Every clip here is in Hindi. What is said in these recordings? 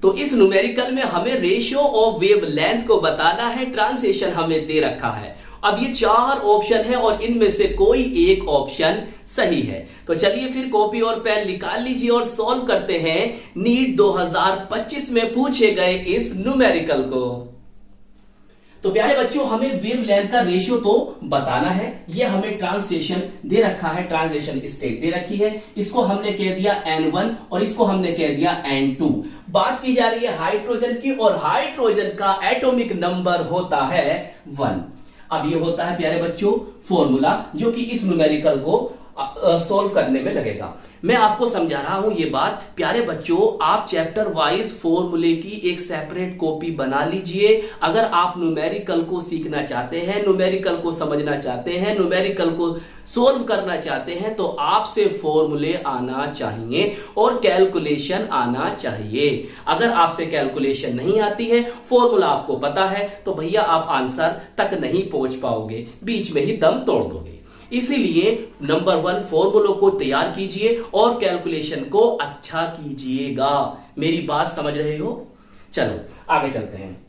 तो इस न्यूमेरिकल में हमें रेशियो ऑफ वेवलेंथ को बताना है, ट्रांसलेशन हमें दे रखा है। अब ये 4 ऑप्शन है और इनमें से कोई एक ऑप्शन सही है। तो चलिए फिर कॉपी और पेन निकाल लीजिए और सॉल्व करते हैं नीट 2025 में पूछे गए इस न्यूमेरिकल को। तो प्यारे बच्चों, हमें वेवलेंथ का रेशियो तो बताना है। ये हमें ट्रांसलेशन दे रखा है, ट्रांसलेशन स्टेट दे रखी है। इसको हमने कह दिया N1 और इसको हमने कह दिया N2। बात की जा रही है हाइड्रोजन की और हाइड्रोजन का एटॉमिक नंबर होता है 1। अब ये होता है प्यारे बच्चों फॉर्मूला जो कि इस न्यूमेरिकल को सॉल्व करने में लगेगा। मैं आपको समझा रहा हूं ये बात। प्यारे बच्चों, आप चैप्टर वाइज फॉर्मूले की एक सेपरेट कॉपी बना लीजिए। अगर आप न्यूमेरिकल को सीखना चाहते हैं, न्यूमेरिकल को समझना चाहते हैं, न्यूमेरिकल को सोल्व करना चाहते हैं, तो आपसे फॉर्मूले आना चाहिए और कैलकुलेशन आना चाहिए। अगर आपसे कैलकुलेशन नहीं आती है, फॉर्मूला आपको पता है, तो भैया आप आंसर तक नहीं पहुंच पाओगे, बीच में ही दम तोड़ दोगे। इसीलिए नंबर 1 फॉर्मूलों को तैयार कीजिए और कैलकुलेशन को अच्छा कीजिएगा। मेरी बात समझ रहे हो? चलो आगे चलते हैं।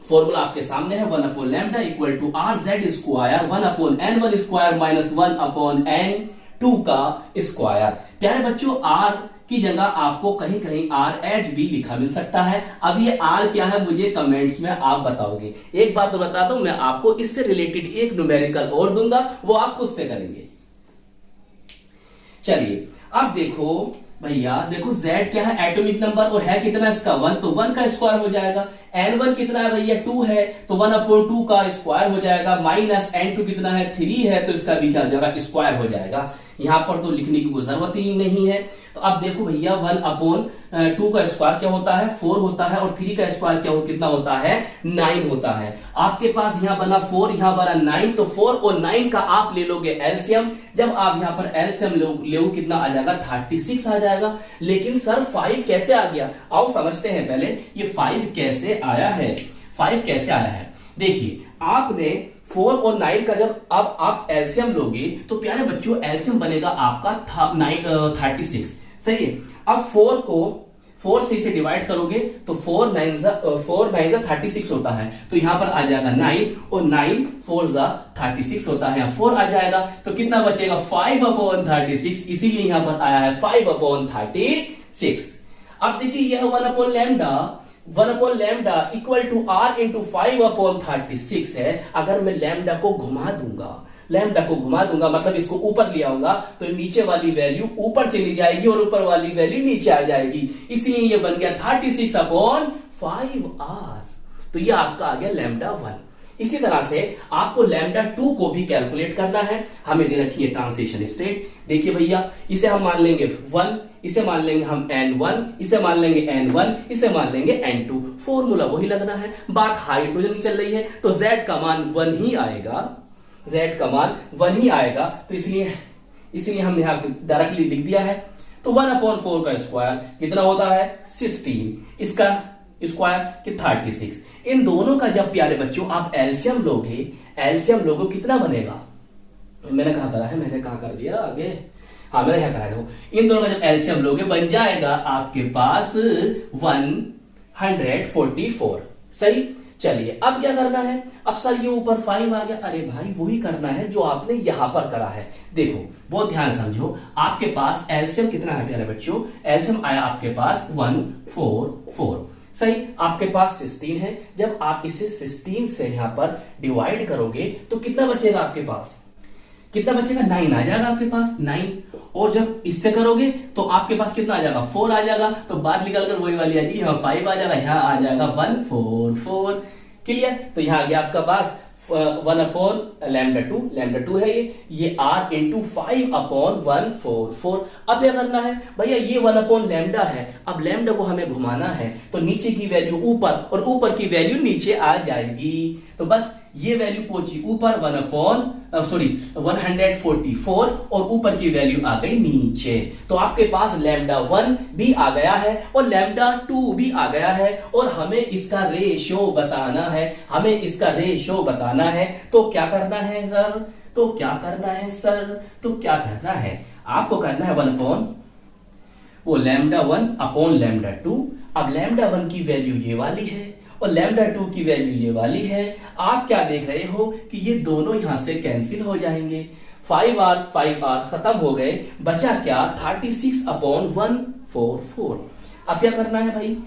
फॉर्मूला आपके सामने है 1/λ equal to RZ square 1/N1 square minus 1/N2 का स्क्वायर। प्यारे बच्चों, R की जगह आपको कहीं कहीं RH भी लिखा मिल सकता है। अब ये R क्या है मुझे कमेंट्स में आप बताओगे। एक बात तो बता दूं, मैं आपको इससे रिलेटेड एक न्यूमेरिकल और दूंगा, वो आप खुद से करेंगे। चलिए अब देखो भैया, देखो Z क्या है एटॉमिक नंबर और है कितना इसका 1, तो 1 का स्क्वायर हो जाएगा। N1 कितना है भैया 2 है, तो 1/2 का स्क्वायर हो जाएगा। माइनस N2 कितना है 3 है, तो इसका भी क्या हो जाएगा स्क्वायर हो जाएगा। यहां पर तो लिखने की कोई जरूरत ही नहीं है। तो अब देखो भैया 1/2 का स्क्वायर क्या होता है 4 होता है और 3 का स्क्वायर क्या कितना होता है 9 होता है। आपके पास यहां बना 4, यहां बना 9, तो 4 और 9 का आप ले लोगे एलसीएम। जब आप यहां पर एलसीएम लोगे कितना आ जाएगा 36 आ जाएगा। लेकिन सर 5 कैसे आ गया, आओ समझते हैं पहले ये 5 कैसे आया है। 5 कैसे आया है, देखिए आपने 4 और 9 का जब अब आप एलसीएम लोगे तो प्यारे बच्चों एलसीएम बनेगा आपका 36, सही है। अब 4 को 4 से इसे डिवाइड करोगे तो 4 9 जा 36 होता है, तो यहां पर आ जाएगा 9 और 9 4 जा 36 होता है। 4 आ जाएगा तो कितना बचेगा 5/36, इसीलिए यहां पर आया है 5/36। अब देखिए यह 1/λ इक्वल टू R इंटू 5/36 है। अगर मैं लैम्डा को घुमा दूंगा मतलब इसको ऊपर ले आऊंगा तो नीचे वाली वैल्यू ऊपर चली जाएगी और ऊपर वाली वैल्यू नीचे आ जाएगी, इसलिए ये बन गया 36/5R। तो ये आपका आ गया λ1। इसी तरह से आपको λ2 को भी कैलकुलेट करना है। हमें दे रखी है ट्रांसलेशन स्टेट। देखिए भैया इसे हम मान लेंगे 1, इसे मान लेंगे हम N1, इसे मान लेंगे N1, इसे मान लेंगे N2। फॉर्मूला वही लगना है। बात हाइड्रोजन की चल रही है तो Z का मान 1 ही आएगा, Z का मान 1 ही आएगा। तो इसलिए हमने यहां डायरेक्टली लिख दिया है। तो 1/4 का स्क्वायर कितना होता है 16, इसका स्क्वायर कि 36। इन दोनों का जब प्यारे बच्चों आप एलसीएम लोगे कितना बनेगा, मैंने कहा कर दिया आगे, हाँ मैंने क्या करा दो। इन दोनों का जब एलसीएम लोगे बन जाएगा आपके पास 144, सही। चलिए अब क्या करना है, अब सर ये ऊपर 5 आ गया, अरे भाई वही करना है जो आपने यहां पर करा है। देखो बहुत ध्यान समझो, आपके पास एलसीएम कितना है प्यारे बच्चों, एलसीएम आया आपके पास 144, सही। आपके पास 16 है, जब आप इसे 16 से यहां पर डिवाइड करोगे तो कितना बचेगा आपके पास, कितना बचेगा 9 आ जाएगा आपके पास 9। और जब इससे करोगे तो आपके पास कितना आ जाएगा 4 आ जाएगा। तो बात निकल कर वही वाली आ जाएगी, यहाँ 5 आ जाएगा, यहाँ आ जाएगा 144। क्लियर। तो यहाँ आ गया आपका पास 1/λ2 है ये R इंटू 5/144। अब क्या करना है भैया, ये 1/λ है। अब लैम्डा को हमें घुमाना है तो नीचे की वैल्यू ऊपर और ऊपर की वैल्यू नीचे आ जाएगी। तो बस ये वैल्यू पहुंची ऊपर 144 और ऊपर की वैल्यू आ गई नीचे। तो आपके पास λ1 भी आ गया है और λ2 भी आ गया है और हमें इसका रेशो बताना है। तो क्या करना है सर, आपको करना है 1/λ1/λ2। अब लैम्डा 1 की वैल्यू ये वाली है और लैम्डा 2 की वैल्यू ये वाली है। आप क्या देख रहे हो कि ये दोनों यहां से कैंसिल हो जाएंगे। 5r खत्म हो गए, बचा क्या 36/144। अब क्या करना है भाई,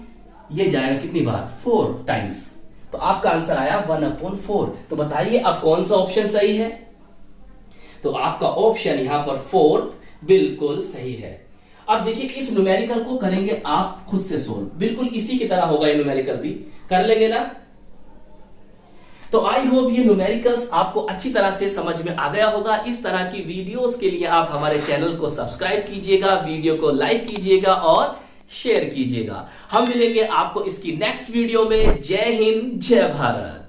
ये जाएगा कितनी बार 4 टाइम्स, तो आपका आंसर आया 1/4। तो बताइए अब कौन सा ऑप्शन सही है। तो आपका ऑप्शन यहां पर 4 बिल्कुल सही है। अब देखिए इस न्यूमेरिकल को करेंगे आप खुद से सोल्व, बिल्कुल इसी की तरह होगा ये न्यूमेरिकल भी, कर लेंगे ना। तो आई होप ये न्यूमेरिकल्स आपको अच्छी तरह से समझ में आ गया होगा। इस तरह की वीडियोस के लिए आप हमारे चैनल को सब्सक्राइब कीजिएगा, वीडियो को लाइक कीजिएगा और शेयर कीजिएगा। हम मिलेंगे आपको इसकी नेक्स्ट वीडियो में। जय हिंद, जय भारत।